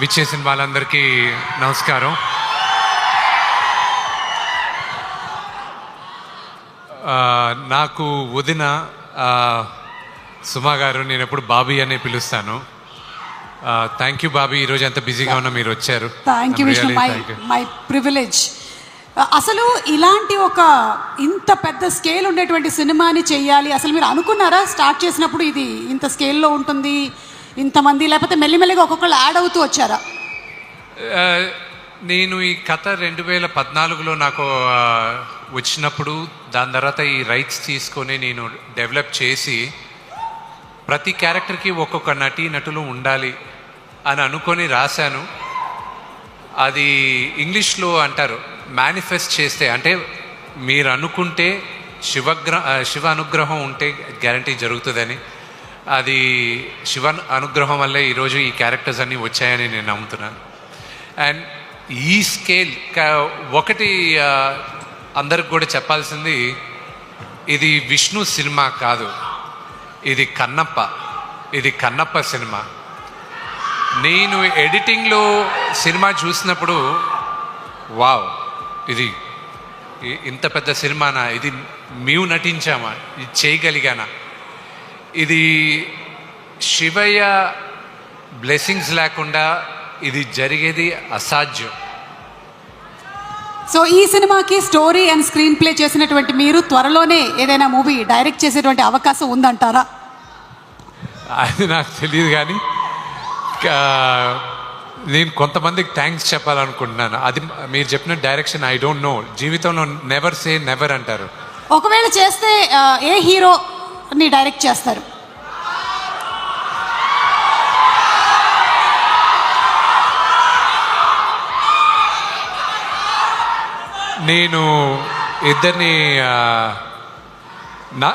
విచ్చేసిన వాళ్ళందరికీ నమస్కారం. నాకు వదిన సుమా గారు, నేను ఎప్పుడు బాబీ అనే పిలుస్తాను. థ్యాంక్ యూ బాబీ, ఈరోజు ఎంత బిజీగా ఉన్నా మీరు వచ్చారు. Thank you Vishnu, my privilege. అసలు ఇలాంటి ఒక ఇంత పెద్ద స్కేల్ ఉండేటువంటి సినిమాని చెయ్యాలి, అసలు మీరు అనుకున్నారా స్టార్ట్ చేసినప్పుడు ఇది ఇంత స్కేల్లో ఉంటుంది ఇంతమంది, లేకపోతే మెల్లిమెల్లిగా ఒక్కొక్కళ్ళు యాడ్ అవుతూ వచ్చారా? నేను ఈ కథ 2014లో నాకు వచ్చినప్పుడు, దాని తర్వాత ఈ రైట్స్ తీసుకొని నేను డెవలప్ చేసి ప్రతి క్యారెక్టర్కి ఒక్కొక్క నటులు ఉండాలి అని అనుకొని రాశాను. అది ఇంగ్లీష్లో అంటారు మేనిఫెస్ట్ చేస్తే, అంటే మీరు అనుకుంటే శివ అనుగ్రహం ఉంటే గ్యారంటీ జరుగుతుందని. అది శివ అనుగ్రహం వల్లే ఈరోజు ఈ క్యారెక్టర్స్ అన్నీ వచ్చాయని నేను నమ్ముతున్నాను. అండ్ ఈ స్కేల్ ఒకటి అందరికి కూడా చెప్పాల్సింది, ఇది విష్ణు సినిమా కాదు, ఇది కన్నప్ప సినిమా. నేను ఎడిటింగ్లో సినిమా చూసినప్పుడు వావ్, ఇది ఇంత పెద్ద సినిమానా, ఇది మేము నటించామా, ఇది చేయగలిగానా, ఇది శివయ్య బ్లెస్సింగ్స్ లేకుండా ఇది జరిగేది అసాధ్యం. సో ఈ సినిమాకి స్టోరీ అండ్ స్క్రీన్ ప్లే చేసినటువంటి మీరు త్వరలోనే ఏదైనా మూవీ డైరెక్ట్ చేసేటువంటి అవకాశం ఉందంటారా? అది నాకు తెలియదు, కానీ నేను కొంతమందికి థ్యాంక్స్ చెప్పాలనుకుంటున్నాను. అది మీరు చెప్పిన డైరెక్షన్ ఐ డోంట్ నో, జీవితంలో నెవర్ సే నెవర్ అంటారు. ఒకవేళ చేస్తే ఏ హీరోని డైరెక్ట్ చేస్తారు? నేను ఇద్దరిని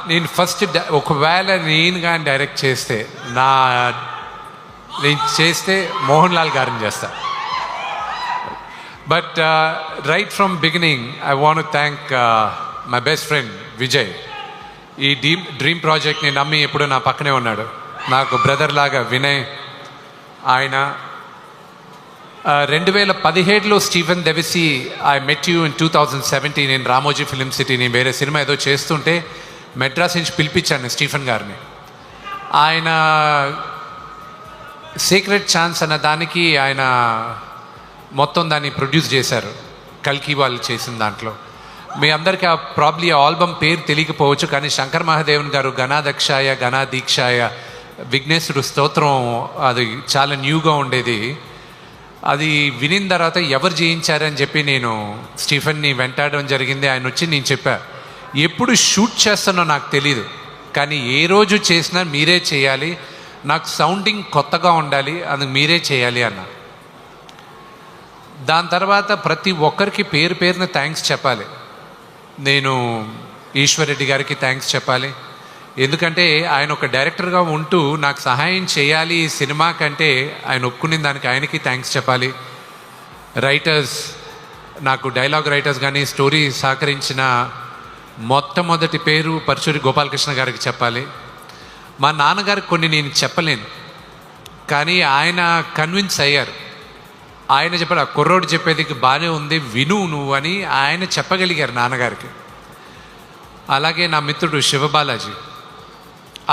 నేను ఫస్ట్ ఒకవేళ నేను కానీ డైరెక్ట్ చేస్తే నేను చేస్తే మోహన్ లాల్ గారిని చేస్తా. But right from beginning I want thank my best friend Vijay. ఈ డ్రీమ్ ప్రాజెక్ట్ని నమ్మి ఎప్పుడూ నా పక్కనే ఉన్నాడు, నాకు బ్రదర్ లాగా వినయ్. ఆయన 2017లో స్టీఫెన్ దెవిసి ఐ మెట్ యూ ఇన్ 2017 నేను రామోజీ ఫిలిం సిటీ, నేను వేరే సినిమా ఏదో చేస్తుంటే మెడ్రాస్ నుంచి పిలిపించాను స్టీఫెన్ గారిని. ఆయన సీక్రెట్ ఛాన్స్ అన్న దానికి ఆయన మొత్తం దాన్ని ప్రొడ్యూస్ చేశారు, కల్కి వాళ్ళు చేసిన దాంట్లో. మీ అందరికీ ప్రాబ్లీ ఆ ఆల్బమ్ పేరు తెలియకపోవచ్చు, కానీ శంకర్ మహాదేవన్ గారు గణాదక్షాయ గణాదీక్షాయ విఘ్నేశ్వరుడు స్తోత్రం, అది చాలా న్యూగా ఉండేది. అది వినిన తర్వాత ఎవరు చేయించారని చెప్పి నేను స్టీఫెన్ని వెంటాడడం జరిగింది. ఆయన వచ్చి నేను చెప్పా, ఎప్పుడు షూట్ చేస్తానో నాకు తెలీదు, కానీ ఏ రోజు చేసినా మీరే చేయాలి, నాకు సౌండింగ్ కొత్తగా ఉండాలి, అందుకు మీరే చేయాలి అన్న. దాని తర్వాత ప్రతి ఒక్కరికి పేరు పేరున థ్యాంక్స్ చెప్పాలి. నేను ఈశ్వర్ రెడ్డి గారికి థ్యాంక్స్ చెప్పాలి, ఎందుకంటే ఆయన ఒక డైరెక్టర్గా ఉంటూ నాకు సహాయం చేయాలి ఈ సినిమా కంటే ఆయన ఒప్పుకునే దానికి ఆయనకి థ్యాంక్స్ చెప్పాలి. రైటర్స్, నాకు డైలాగ్ రైటర్స్ కానీ స్టోరీ సహకరించిన మొట్టమొదటి పేరు పరచూరి గోపాలకృష్ణ గారికి చెప్పాలి. మా నాన్నగారికి కొన్ని నేను చెప్పలేను, కానీ ఆయన కన్విన్స్ అయ్యారు. ఆయన చెప్పారు, ఆ కుర్రోడు చెప్పేది బాగానే ఉంది, విను నువ్వు అని ఆయన చెప్పగలిగారు నాన్నగారికి. అలాగే నా మిత్రుడు శివబాలాజీ,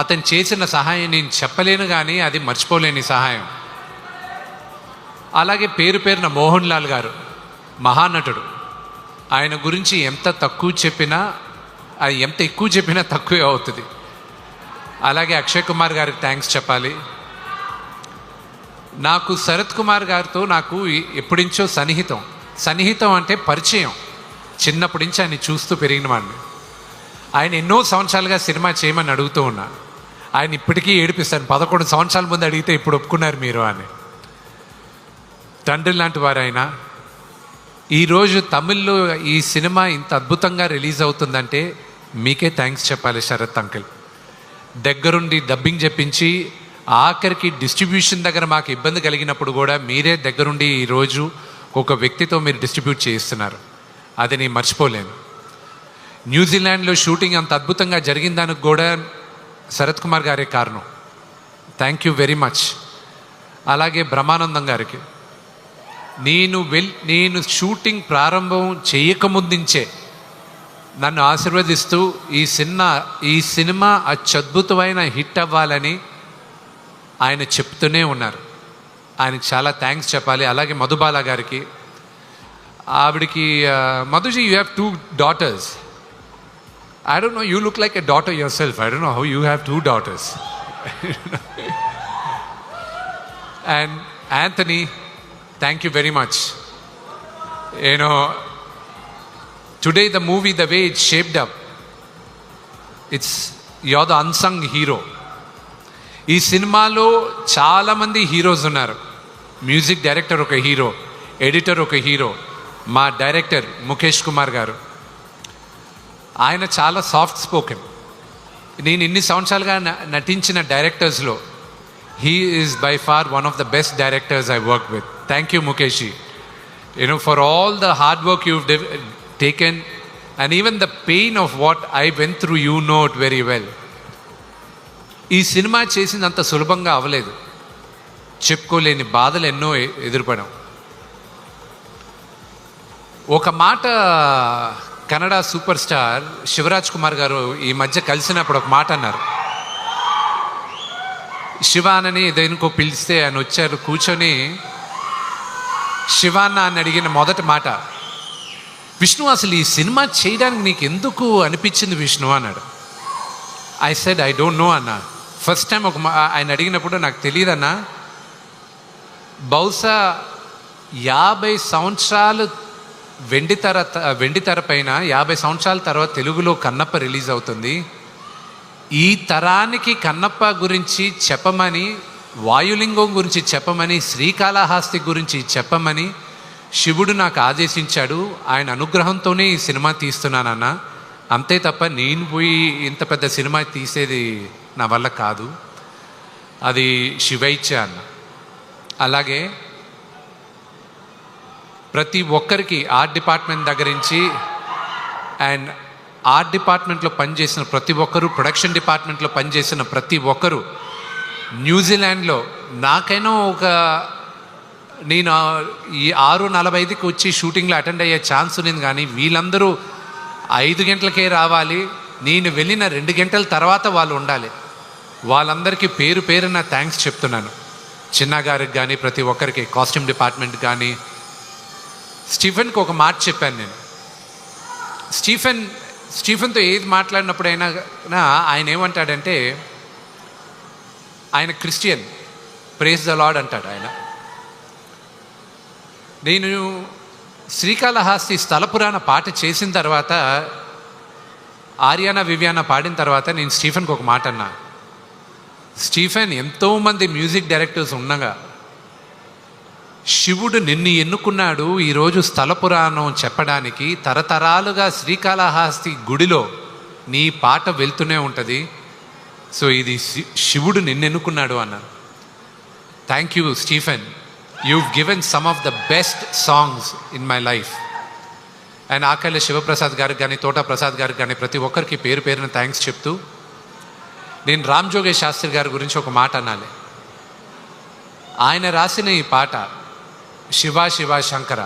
అతను చేసిన సహాయం నేను చెప్పలేను, కానీ అది మర్చిపోలేని సహాయం. అలాగే పేరు పేరున మోహన్ లాల్ గారు, మహానటుడు, ఆయన గురించి ఎంత తక్కువ చెప్పినా, అది ఎంత ఎక్కువ చెప్పినా తక్కువే అవుతుంది. అలాగే అక్షయ్ కుమార్ గారికి థ్యాంక్స్ చెప్పాలి. నాకు శరత్ కుమార్ గారితో నాకు ఎప్పటించో సన్నిహితం అంటే పరిచయం, చిన్నప్పటి నుంచి ఆయన చూస్తూ పెరిగిన వాడిని. ఆయన ఎన్నో సంవత్సరాలుగా సినిమా చేయమని అడుగుతూ ఉన్నా, ఆయన ఇప్పటికీ ఏడిపిస్తాను, 11 సంవత్సరాల ముందు అడిగితే ఇప్పుడు ఒప్పుకున్నారు మీరు అని. తండ్రి లాంటి వారు ఆయన. ఈరోజు తమిళ్లో ఈ సినిమా ఇంత అద్భుతంగా రిలీజ్ అవుతుందంటే మీకే థ్యాంక్స్ చెప్పాలి శరత్ అంకిల్. దగ్గరుండి డబ్బింగ్ చెప్పించి ఆఖరికి డిస్ట్రిబ్యూషన్ దగ్గర మాకు ఇబ్బంది కలిగినప్పుడు కూడా మీరే దగ్గరుండి ఈరోజు ఒక వ్యక్తితో మీరు డిస్ట్రిబ్యూట్ చేయిస్తున్నారు, అది నేను మర్చిపోలేను. న్యూజిలాండ్లో షూటింగ్ అంత అద్భుతంగా జరిగిన దానికి కూడా శరత్ కుమార్ గారే కారణం. Thank you very much. అలాగే బ్రహ్మానందం గారికి నేను షూటింగ్ ప్రారంభం చేయకముందుంచే నన్ను ఆశీర్వదిస్తూ ఈ సినిమా అత్యద్భుతమైన హిట్ అవ్వాలని ఆయన చెప్తూనే ఉన్నారు. ఆయనకి చాలా థ్యాంక్స్ చెప్పాలి. అలాగే మధుబాల గారికి, ఆవిడికి మధుజీ, you have 2 daughters. I don't know, you look like a daughter yourself. I don't know how you have 2 daughters. And Anthony, thank you very much. You know, today the movie, the way it's shaped up, you're the unsung hero. ఈ సినిమాలో చాలామంది heroes ఉన్నారు. Music director ఒక hero, editor ఒక hero, మా director Mukesh Kumar గారు. ఆయన చాలా సాఫ్ట్ స్పోకెన్. నేను ఇన్ని సంవత్సరాలుగా నటించిన డైరెక్టర్స్లో he is by far one of the best directors I work with. Thank you Mukesh, you know, for all the hard work you taken and even the pain of what I went through, you know it very well. ఈ సినిమా చేసినంత సులభంగా అవ్వలేదు. చెప్పుకోలేని బాధలు ఎన్నో ఎదురుపడాం. ఒక మాట కన్నడ సూపర్ స్టార్ శివరాజ్ కుమార్ గారు ఈ మధ్య కలిసినప్పుడు ఒక మాట అన్నారు. శివానని దేనికో పిలిస్తే ఆయన వచ్చారు, కూర్చొని శివాన్న అని అడిగిన మొదటి మాట, విష్ణు అసలు ఈ సినిమా చేయడానికి నీకు ఎందుకు అనిపించింది విష్ణు అన్నాడు. I said I don't know అన్న. ఫస్ట్ టైం ఆయన అడిగినప్పుడు నాకు తెలియదన్నా, బహుశా 50 సంవత్సరాలు వెండి తెర పైన 50 సంవత్సరాల తర్వాత తెలుగులో కన్నప్ప రిలీజ్ అవుతుంది. ఈ తరానికి కన్నప్ప గురించి చెప్పమని, వాయులింగం గురించి చెప్పమని, శ్రీకాళహస్తి గురించి చెప్పమని శివుడు నాకు ఆదేశించాడు. ఆయన అనుగ్రహంతోనే ఈ సినిమా తీస్తున్నానన్న. అంతే తప్ప నేను పోయి ఇంత పెద్ద సినిమా తీసేది నా వల్ల కాదు, అది శివైచ్చ అన్న. అలాగే ప్రతి ఒక్కరికి ఆర్ట్ డిపార్ట్మెంట్ దగ్గర నుంచి అండ్ ఆర్ట్ డిపార్ట్మెంట్లో పనిచేసిన ప్రతి ఒక్కరు, ప్రొడక్షన్ డిపార్ట్మెంట్లో పనిచేసిన ప్రతి ఒక్కరు, న్యూజిలాండ్లో నాకైనా నేను ఈ 6:45కి వచ్చి షూటింగ్లో అటెండ్ అయ్యే ఛాన్స్ ఉంది, కానీ వీళ్ళందరూ 5 గంటలకే రావాలి, నేను వెళ్ళిన 2 గంటల తర్వాత వాళ్ళు ఉండాలి. వాళ్ళందరికీ పేరు పేరున థ్యాంక్స్ చెప్తున్నాను. చిన్న గారికి కానీ, ప్రతి ఒక్కరికి, కాస్ట్యూమ్ డిపార్ట్మెంట్ కానీ. స్టీఫెన్కి ఒక మాట చెప్పాను నేను. స్టీఫెన్తో ఏది మాట్లాడినప్పుడైనా ఆయన ఏమంటాడంటే, ఆయన క్రిస్టియన్, ప్రేజ్ ద లార్డ్ అంటాడు ఆయన. నేను శ్రీకాళహస్తి స్థల పురాణ పాట చేసిన తర్వాత, ఆర్యానా వివియానా పాడిన తర్వాత నేను స్టీఫెన్కి ఒక మాట అన్నా, స్టీఫెన్, ఎంతోమంది మ్యూజిక్ డైరెక్టర్స్ ఉండగా శివుడు నిన్ను ఎన్నుకున్నాడు ఈరోజు స్థల పురాణం చెప్పడానికి. తరతరాలుగా శ్రీకాళహస్తి గుడిలో నీ పాట వెళ్తూనే ఉంటుంది. సో ఇది శివుడు నిన్ను ఎన్నుకున్నాడు అన్నారు. Thank you Stephen, you've given some of the best songs in my life. And Akella Shivaprasad గారికి కానీ, తోట ప్రసాద్ గారికి కానీ, ప్రతి ఒక్కరికి పేరు పేరున థ్యాంక్స్ చెప్తూ, నేను రామ్ జోగేష్ శాస్త్రి గారి గురించి ఒక మాట అనాలి. ఆయన రాసిన ఈ పాట శివ శివ శంకర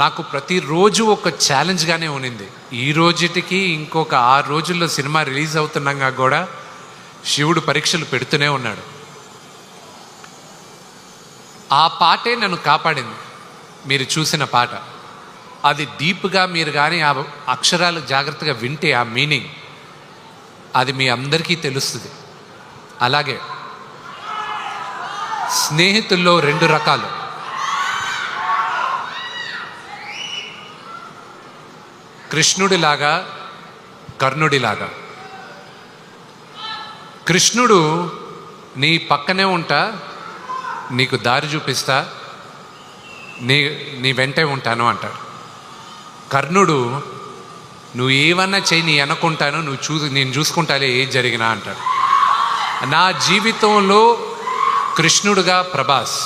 నాకు ప్రతిరోజు ఒక ఛాలెంజ్గానే ఉన్నింది. ఈ రోజుటికి ఇంకొక 6 రోజుల్లో సినిమా రిలీజ్ అవుతున్నాగా కూడా శివుడు పరీక్షలు పెడుతూనే ఉన్నాడు. ఆ పాటే నన్ను కాపాడింది. మీరు చూసిన పాట అది డీప్గా మీరు కానీ ఆ అక్షరాలు జాగ్రత్తగా వింటే ఆ మీనింగ్ అది మీ అందరికీ తెలుస్తుంది. అలాగే స్నేహితుల్లో 2 రకాలు. కృష్ణుడిలాగా, కర్ణుడిలాగా. కృష్ణుడు నీ పక్కనే ఉంటా, నీకు దారి చూపిస్తా, నీ వెంటే ఉంటాను అంటాడు. కర్ణుడు నువ్వు ఏమన్నా చెయ్యి, నీ అనుకుంటాను, నేను చూసుకుంటాలే ఏది జరిగినా అంటాడు. నా జీవితంలో కృష్ణుడుగా ప్రభాస్.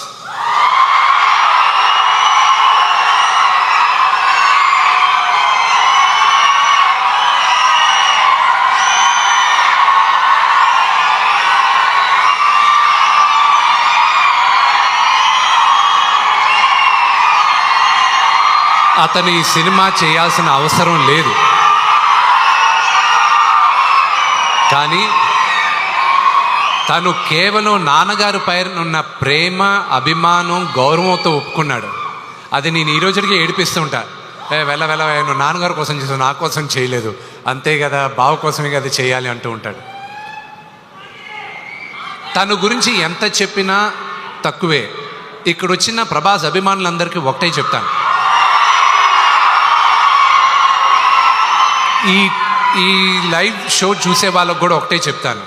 అతను ఈ సినిమా చేయాల్సిన అవసరం లేదు. కానీ తను కేవలం నాన్నగారి పైన ఉన్న ప్రేమ, అభిమానం, గౌరవంతో ఒప్పుకున్నాడు. అది నేను ఈ రోజుకి ఏడిపిస్తుంటా. వెళ్ళ నువ్వు నాన్నగారి కోసం చేసావు, నా కోసం చేయలేదు, అంతే కదా, బావ కోసమే కదా చేయాలి అంటూ ఉంటాడు. తన గురించి ఎంత చెప్పినా తక్కువే. ఇక్కడ వచ్చిన ప్రభాస్ అభిమానులందరికీ ఒకటే చెప్తాను, ఈ లైవ్ షో చూసే వాళ్ళకు కూడా ఒకటే చెప్తాను,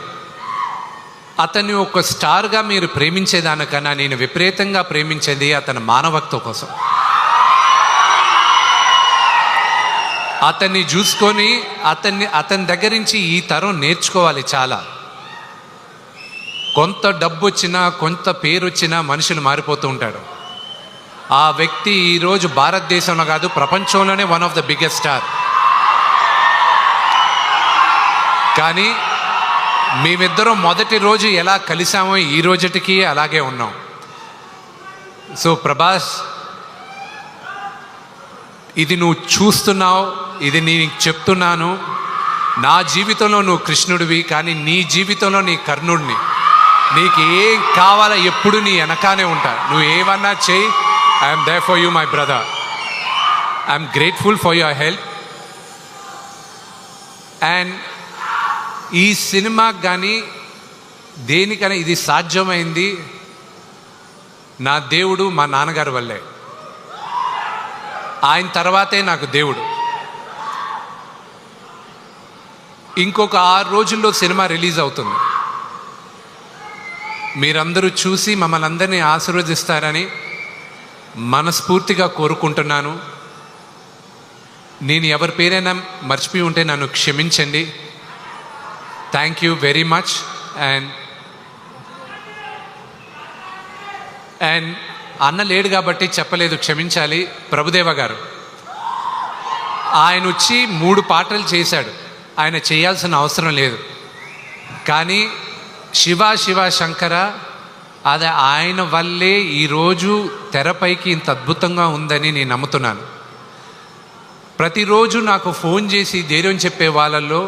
అతన్ని ఒక స్టార్గా మీరు ప్రేమించేదానికన్నా నేను విపరీతంగా ప్రేమించేది అతని మానవత్వం కోసం. అతన్ని చూసుకొని అతని దగ్గర నుంచి ఈ తరం నేర్చుకోవాలి చాలా. కొంత డబ్బు వచ్చినా, కొంత పేరు వచ్చినా మనుషులు మారిపోతూ ఉంటాడు. ఆ వ్యక్తి ఈరోజు భారతదేశంలో కాదు, ప్రపంచంలోనే one of the biggest star. కానీ మేమిద్దరం మొదటి రోజు ఎలా కలిసామో ఈ రోజుటికి అలాగే ఉన్నాం. సో ప్రభాస్, ఇది నువ్వు చూస్తున్నావు, ఇది నేను చెప్తున్నాను. నా జీవితంలో నువ్వు కృష్ణుడివి, కానీ నీ జీవితంలో నీ కర్ణుడిని. నీకు ఏం కావాలో ఎప్పుడు నీ వెనకానే ఉంటా. నువ్వు ఏమన్నా చెయ్యి, I'm there for you my brother. I'm grateful for your help. And ఈ సినిమాకి కానీ దేనికైనా ఇది సాధ్యమైంది నా దేవుడు, మా నాన్నగారి వల్లే. ఆయన తర్వాతే నాకు దేవుడు. ఇంకొక 6 రోజుల్లో సినిమా రిలీజ్ అవుతుంది. మీరందరూ చూసి మమ్మల్ని అందరినీ ఆశీర్వదిస్తారని మనస్ఫూర్తిగా కోరుకుంటున్నాను. నేను ఎవరి పేరైనా మర్చిపోయి ఉంటే నన్ను క్షమించండి. Thank you very much. And అన్న లేడు కాబట్టి చెప్పలేదు, క్షమించాలి. ప్రభుదేవ గారు ఆయన వచ్చి 3 పాటలు చేశాడు. ఆయన చేయాల్సిన అవసరం లేదు. కానీ శివ శివ శంకర, అది ఆయన వల్లే ఈరోజు తెరపైకి ఇంత అద్భుతంగా ఉందని నేను నమ్ముతున్నాను. ప్రతిరోజు నాకు ఫోన్ చేసి ధైర్యం చెప్పే వాళ్ళల్లో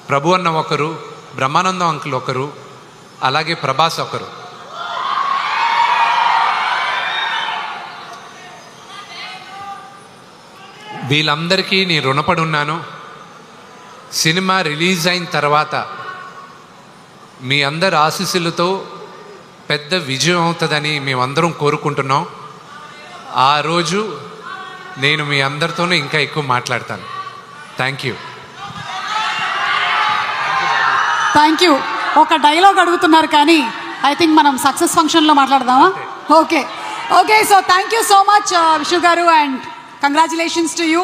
ప్రభు అన్న ఒకరు, బ్రహ్మానందం అంకుల్ ఒకరు, అలాగే ప్రభాస్ ఒకరు. వీళ్ళందరికీ నేను రుణపడి ఉన్నాను. సినిమా రిలీజ్ అయిన తర్వాత మీ అందరి ఆశీస్సులతో పెద్ద విజయం అవుతుందని మేమందరం కోరుకుంటున్నాం. ఆ రోజు నేను మీ అందరితోనూ ఇంకా ఎక్కువ మాట్లాడతాను. Thank you. Thank you. ఒక డైలాగ్ అడుగుతున్నారు కానీ ఐ థింక్ మనం సక్సెస్ ఫంక్షన్లో మాట్లాడదామా? Okay. So thank you so much Vishnu గారు, అండ్ కంగ్రాచులేషన్స్ టు యూ.